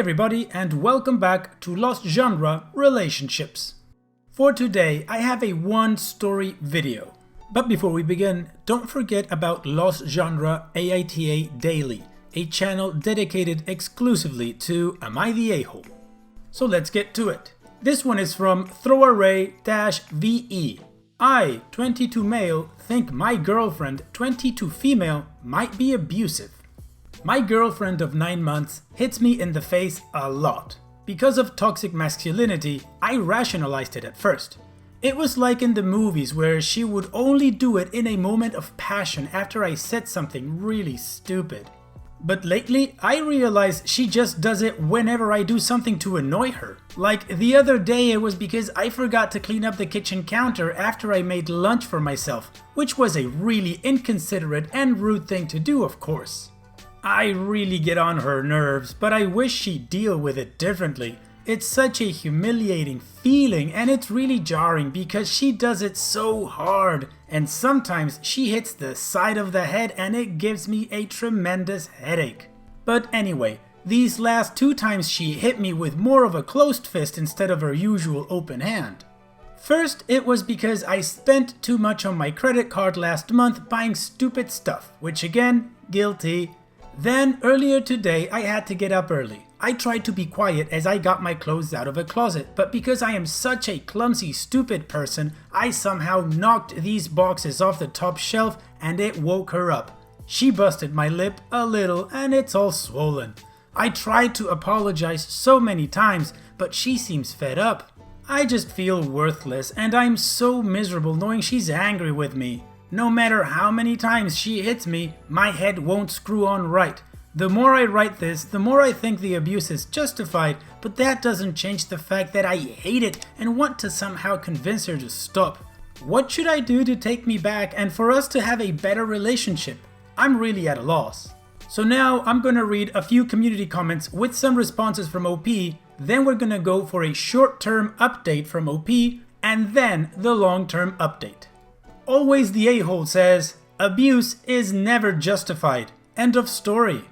everybody, and welcome back to Lost Genre Relationships. For today, I have a one-story video. But before we begin, don't forget about Lost Genre AITA Daily, a channel dedicated exclusively to Am I the A-hole? So let's get to it. This one is from Throwaway-VE. I, 22 male, think my girlfriend, 22 female, might be abusive. My girlfriend of 9 months hits me in the face a lot. Because of toxic masculinity, I rationalized it at first. It was like in the movies where she would only do it in a moment of passion after I said something really stupid. But lately, I realize she just does it whenever I do something to annoy her. Like the other day, it was because I forgot to clean up the kitchen counter after I made lunch for myself, which was a really inconsiderate and rude thing to do, of course. I really get on her nerves, but I wish she'd deal with it differently. It's such a humiliating feeling, and it's really jarring because she does it so hard, and sometimes she hits the side of the head and it gives me a tremendous headache. But anyway, these last 2 times she hit me with more of a closed fist instead of her usual open hand. First, it was because I spent too much on my credit card last month buying stupid stuff, which again, guilty. Then, earlier today, I had to get up early. I tried to be quiet as I got my clothes out of a closet, but because I am such a clumsy, stupid person, I somehow knocked these boxes off the top shelf and it woke her up. She busted my lip a little and it's all swollen. I tried to apologize so many times, but she seems fed up. I just feel worthless and I'm so miserable knowing she's angry with me. No matter how many times she hits me, my head won't screw on right. The more I write this, the more I think the abuse is justified, but that doesn't change the fact that I hate it and want to somehow convince her to stop. What should I do to take me back and for us to have a better relationship? I'm really at a loss. So now I'm gonna read a few community comments with some responses from OP, then we're gonna go for a short-term update from OP, and then the long-term update. Always the A-hole says, abuse is never justified. End of story.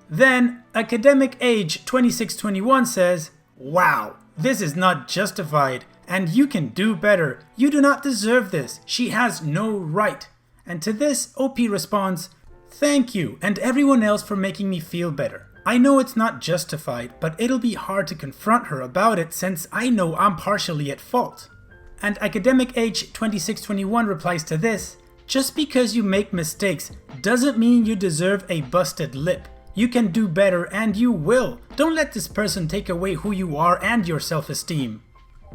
Then, Academic Age 2621 says, wow, this is not justified, and you can do better. You do not deserve this. She has no right. And to this, OP responds, thank you and everyone else for making me feel better. I know it's not justified, but it'll be hard to confront her about it since I know I'm partially at fault. And Academic Age 2621 replies to this, just because you make mistakes doesn't mean you deserve a busted lip. You can do better and you will. Don't let this person take away who you are and your self-esteem.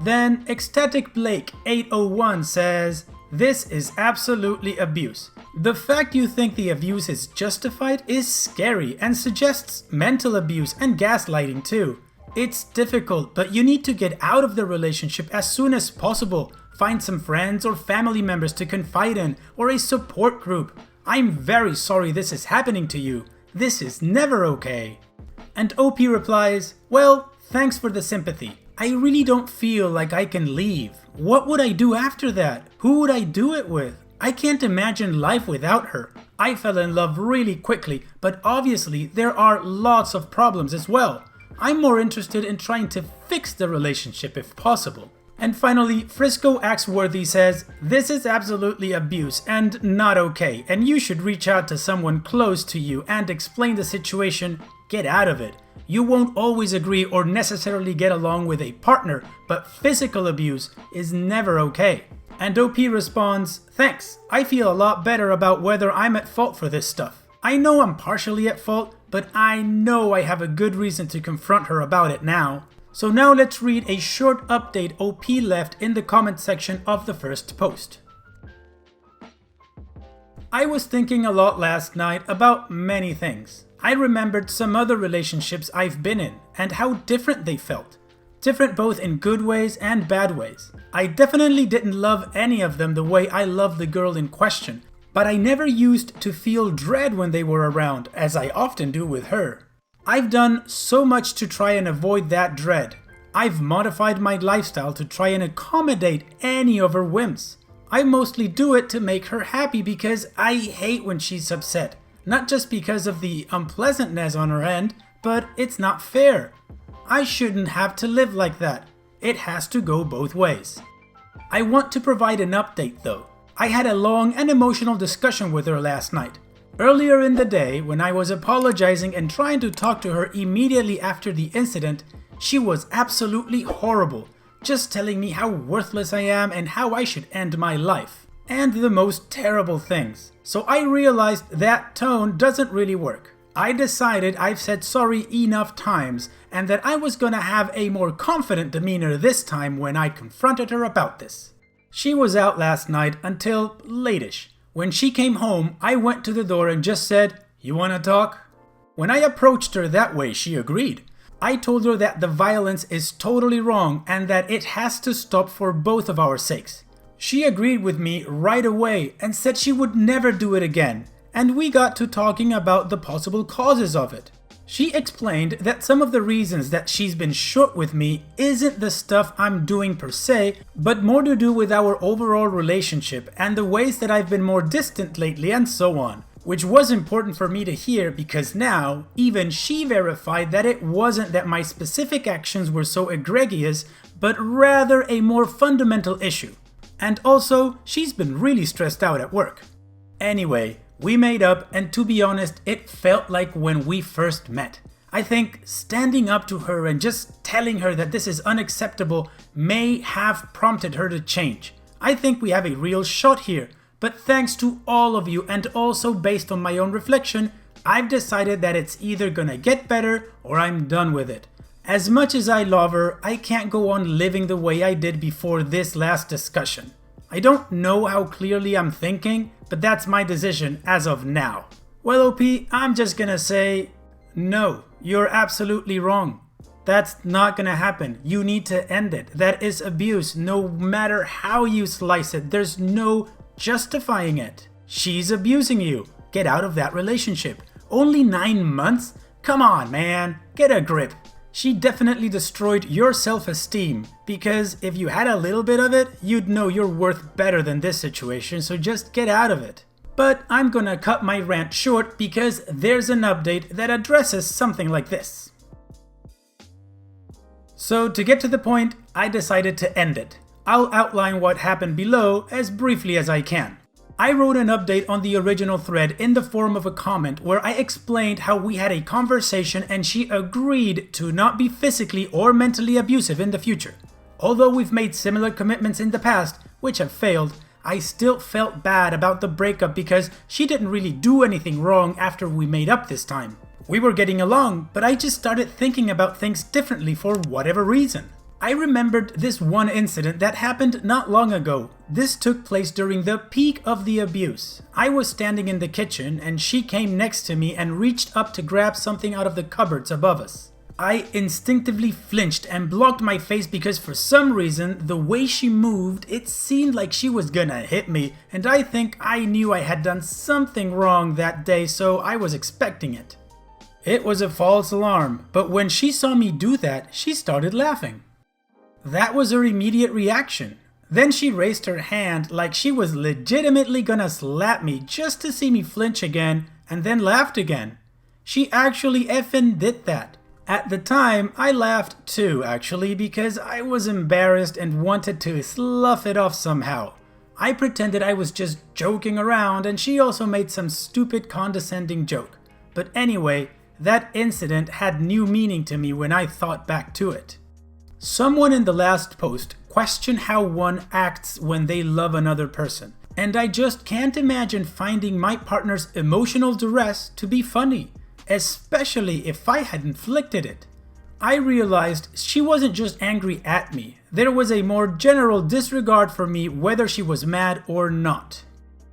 Then Ecstatic Blake 801 says, this is absolutely abuse. The fact you think the abuse is justified is scary and suggests mental abuse and gaslighting too. It's difficult, but you need to get out of the relationship as soon as possible. Find some friends or family members to confide in, or a support group. I'm very sorry this is happening to you. This is never okay. And OP replies, well, thanks for the sympathy. I really don't feel like I can leave. What would I do after that? Who would I do it with? I can't imagine life without her. I fell in love really quickly, but obviously there are lots of problems as well. I'm more interested in trying to fix the relationship if possible. And finally, Frisco Axworthy says, this is absolutely abuse and not okay, and you should reach out to someone close to you and explain the situation. Get out of it. You won't always agree or necessarily get along with a partner, but physical abuse is never okay. And OP responds, thanks, I feel a lot better about whether I'm at fault for this stuff. I know I'm partially at fault, but I know I have a good reason to confront her about it now. So now let's read a short update OP left in the comment section of the first post. I was thinking a lot last night about many things. I remembered some other relationships I've been in and how different they felt. Different both in good ways and bad ways. I definitely didn't love any of them the way I loved the girl in question, but I never used to feel dread when they were around, as I often do with her. I've done so much to try and avoid that dread. I've modified my lifestyle to try and accommodate any of her whims. I mostly do it to make her happy because I hate when she's upset. Not just because of the unpleasantness on her end, but it's not fair. I shouldn't have to live like that. It has to go both ways. I want to provide an update though. I had a long and emotional discussion with her last night. Earlier in the day, when I was apologizing and trying to talk to her immediately after the incident, she was absolutely horrible, just telling me how worthless I am and how I should end my life, and the most terrible things. So I realized that tone doesn't really work. I decided I've said sorry enough times and that I was gonna have a more confident demeanor this time when I confronted her about this. She was out last night until late-ish. When she came home, I went to the door and just said, "You wanna talk?" When I approached her that way, she agreed. I told her that the violence is totally wrong and that it has to stop for both of our sakes. She agreed with me right away and said she would never do it again, and we got to talking about the possible causes of it. She explained that some of the reasons that she's been short with me isn't the stuff I'm doing per se, but more to do with our overall relationship and the ways that I've been more distant lately and so on, which was important for me to hear because now even she verified that it wasn't that my specific actions were so egregious, but rather a more fundamental issue. And also, she's been really stressed out at work. Anyway, we made up, and to be honest, it felt like when we first met. I think standing up to her and just telling her that this is unacceptable may have prompted her to change. I think we have a real shot here, but thanks to all of you and also based on my own reflection, I've decided that it's either gonna get better or I'm done with it. As much as I love her, I can't go on living the way I did before this last discussion. I don't know how clearly I'm thinking, but that's my decision as of now. Well, OP, I'm just gonna say, no, you're absolutely wrong. That's not gonna happen. You need to end it. That is abuse, no matter how you slice it. There's no justifying it. She's abusing you. Get out of that relationship. Only 9 months? Come on, man. Get a grip. She definitely destroyed your self-esteem, because if you had a little bit of it, you'd know you're worth better than this situation, so just get out of it. But I'm gonna cut my rant short because there's an update that addresses something like this. So to get to the point, I decided to end it. I'll outline what happened below as briefly as I can. I wrote an update on the original thread in the form of a comment where I explained how we had a conversation and she agreed to not be physically or mentally abusive in the future. Although we've made similar commitments in the past, which have failed, I still felt bad about the breakup because she didn't really do anything wrong after we made up this time. We were getting along, but I just started thinking about things differently for whatever reason. I remembered this one incident that happened not long ago. This took place during the peak of the abuse. I was standing in the kitchen and she came next to me and reached up to grab something out of the cupboards above us. I instinctively flinched and blocked my face because for some reason, the way she moved, it seemed like she was gonna hit me, and I think I knew I had done something wrong that day, so I was expecting it. It was a false alarm, but when she saw me do that, she started laughing. That was her immediate reaction. Then she raised her hand like she was legitimately gonna slap me just to see me flinch again, and then laughed again. She actually effing did that. At the time, I laughed too actually because I was embarrassed and wanted to slough it off somehow. I pretended I was just joking around and she also made some stupid condescending joke. But anyway, that incident had new meaning to me when I thought back to it. Someone in the last post questioned how one acts when they love another person, and I just can't imagine finding my partner's emotional duress to be funny, especially if I had inflicted it. I realized she wasn't just angry at me, there was a more general disregard for me whether she was mad or not.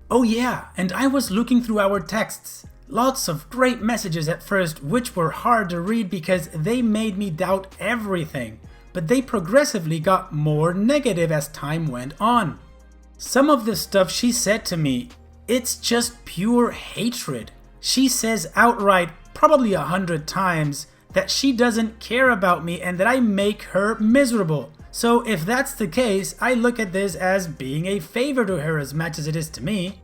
Oh yeah, and I was looking through our texts. Lots of great messages at first which were hard to read because they made me doubt everything. But they progressively got more negative as time went on. Some of the stuff she said to me, it's just pure hatred. She says outright, probably 100 times, that she doesn't care about me and that I make her miserable. So if that's the case, I look at this as being a favor to her as much as it is to me.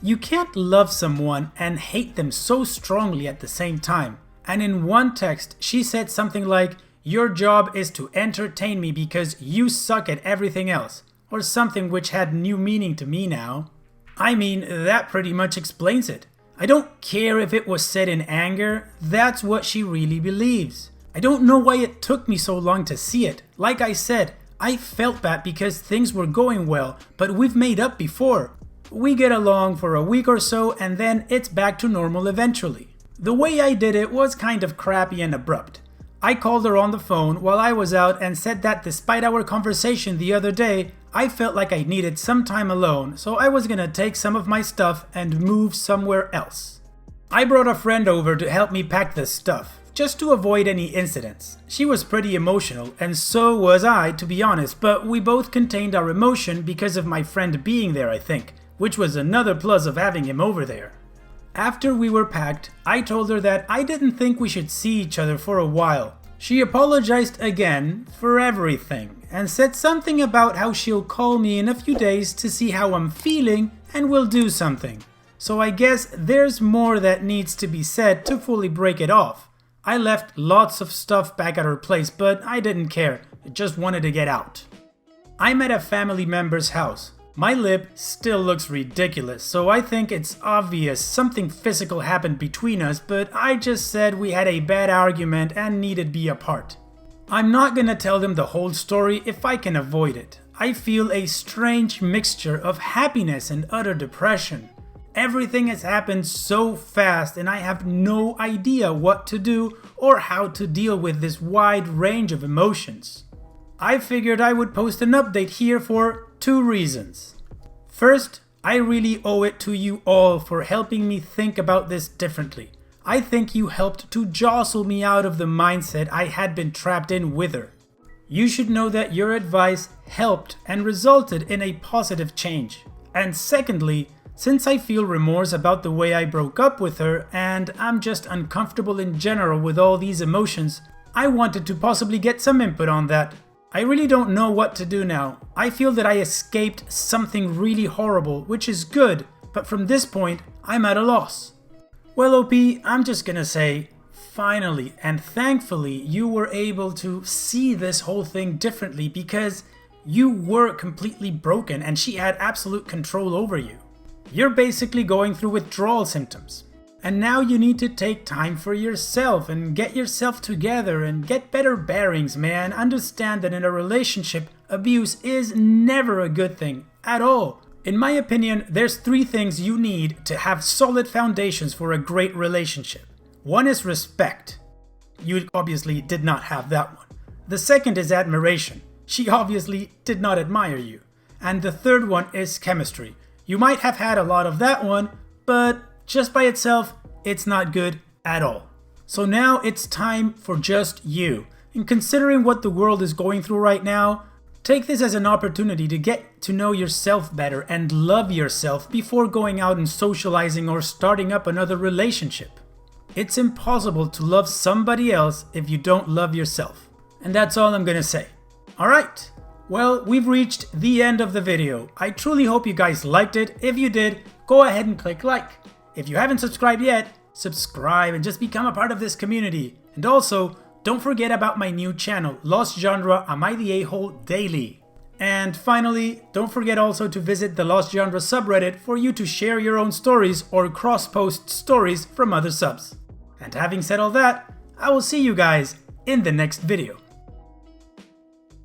You can't love someone and hate them so strongly at the same time. And in one text, she said something like, Your job is to entertain me because you suck at everything else, or something which had new meaning to me now. I mean, that pretty much explains it. I don't care if it was said in anger, that's what she really believes. I don't know why it took me so long to see it. Like I said, I felt bad because things were going well, but we've made up before. We get along for a week or so and then it's back to normal eventually. The way I did it was kind of crappy and abrupt. I called her on the phone while I was out and said that despite our conversation the other day, I felt like I needed some time alone, so I was gonna take some of my stuff and move somewhere else. I brought a friend over to help me pack the stuff, just to avoid any incidents. She was pretty emotional, and so was I, to be honest, but we both contained our emotion because of my friend being there, I think, which was another plus of having him over there. After we were packed, I told her that I didn't think we should see each other for a while. She apologized again for everything and said something about how she'll call me in a few days to see how I'm feeling and we'll do something. So I guess there's more that needs to be said to fully break it off. I left lots of stuff back at her place, but I didn't care. I just wanted to get out. I'm at a family member's house. My lip still looks ridiculous, so I think it's obvious something physical happened between us, but I just said we had a bad argument and needed to be apart. I'm not gonna tell them the whole story if I can avoid it. I feel a strange mixture of happiness and utter depression. Everything has happened so fast and I have no idea what to do or how to deal with this wide range of emotions. I figured I would post an update here for 2 reasons. First, I really owe it to you all for helping me think about this differently. I think you helped to jostle me out of the mindset I had been trapped in with her. You should know that your advice helped and resulted in a positive change. And secondly, since I feel remorse about the way I broke up with her and I'm just uncomfortable in general with all these emotions, I wanted to possibly get some input on that. I really don't know what to do now. I feel that I escaped something really horrible, which is good, but from this point, I'm at a loss. Well, OP, I'm just gonna say, finally and thankfully you were able to see this whole thing differently because you were completely broken and she had absolute control over you. You're basically going through withdrawal symptoms. And now you need to take time for yourself and get yourself together and get better bearings, man. Understand that in a relationship, abuse is never a good thing at all. In my opinion, there's 3 things you need to have solid foundations for a great relationship. One is respect. You obviously did not have that one. The second is admiration. She obviously did not admire you. And the third one is chemistry. You might have had a lot of that one, but just by itself, it's not good at all. So now it's time for just you. And considering what the world is going through right now, take this as an opportunity to get to know yourself better and love yourself before going out and socializing or starting up another relationship. It's impossible to love somebody else if you don't love yourself. And that's all I'm gonna say. Alright, well, we've reached the end of the video. I truly hope you guys liked it. If you did, go ahead and click like. If you haven't subscribed yet, subscribe and just become a part of this community. And also, don't forget about my new channel, Lost Genre Am I the A-Hole Daily. And finally, don't forget also to visit the Lost Genre subreddit for you to share your own stories or cross-post stories from other subs. And having said all that, I will see you guys in the next video.